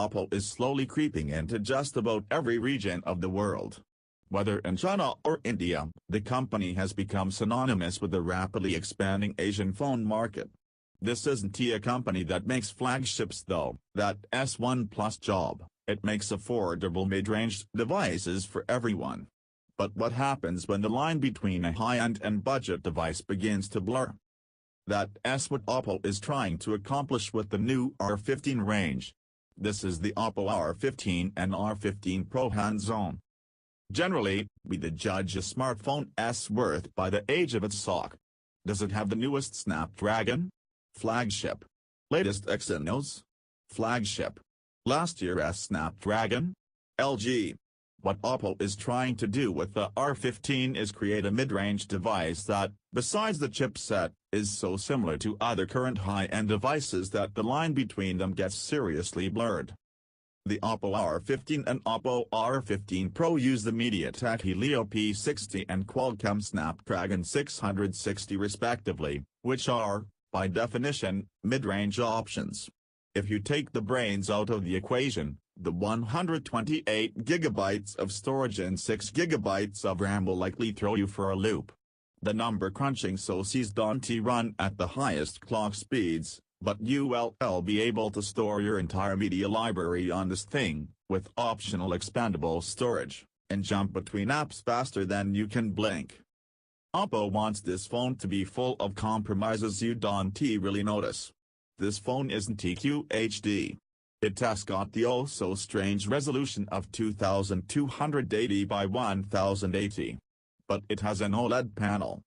OPPO is slowly creeping into just about every region of the world. Whether in China or India, the company has become synonymous with the rapidly expanding Asian phone market. This isn't a company that makes flagships though, that S1 Plus job, it makes affordable mid-range devices for everyone. But what happens when the line between a high-end and budget device begins to blur? That's what OPPO is trying to accomplish with the new R15 range. This is the OPPO R15 and R15 Pro hands-on. Generally, we judge a smartphone's worth by the age of its SoC. Does it have the newest Snapdragon? Flagship. Latest Exynos? Flagship. Last year's Snapdragon? LG. What OPPO is trying to do with the R15 is create a mid-range device that, besides the chipset, is so similar to other current high-end devices that the line between them gets seriously blurred. The OPPO R15 and OPPO R15 Pro use the Mediatek Helio P60 and Qualcomm Snapdragon 660 respectively, which are, by definition, mid-range options. If you take the brains out of the equation, the 128 GB of storage and 6 GB of RAM will likely throw you for a loop. The number crunching SoCs don't run at the highest clock speeds, but you will be able to store your entire media library on this thing, with optional expandable storage, and jump between apps faster than you can blink. OPPO wants this phone to be full of compromises you don't really notice. This phone isn't QHD. It has got the oh-so-strange resolution of 2280 by 1080. But it has an OLED panel.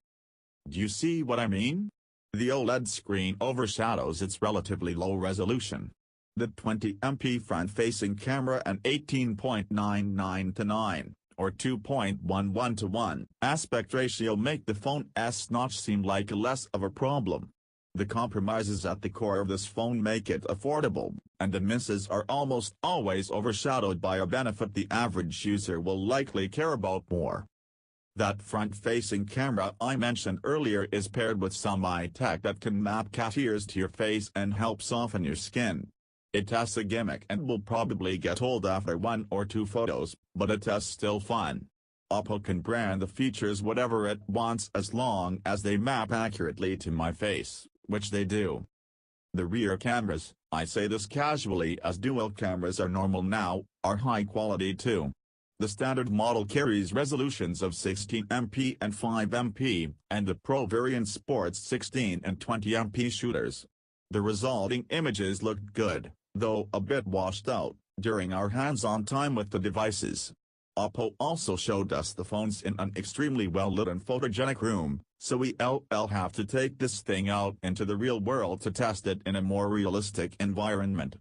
Do you see what I mean? The OLED screen overshadows its relatively low resolution. The 20MP front-facing camera and 18.99:9, or 2.11:1 aspect ratio make the phone's notch seem like less of a problem. The compromises at the core of this phone make it affordable, and the misses are almost always overshadowed by a benefit the average user will likely care about more. That front-facing camera I mentioned earlier is paired with some eye-tech that can map cat ears to your face and help soften your skin. It has a gimmick and will probably get old after 1 or 2 photos, but it is still fun. OPPO can brand the features whatever it wants as long as they map accurately to my face, which they do. The rear cameras, I say this casually as dual cameras are normal now, are high quality too. The standard model carries resolutions of 16MP and 5MP, and the Pro variant sports 16 and 20MP shooters. The resulting images looked good, though a bit washed out, during our hands-on time with the devices. OPPO also showed us the phones in an extremely well-lit and photogenic room, so we'll have to take this thing out into the real world to test it in a more realistic environment.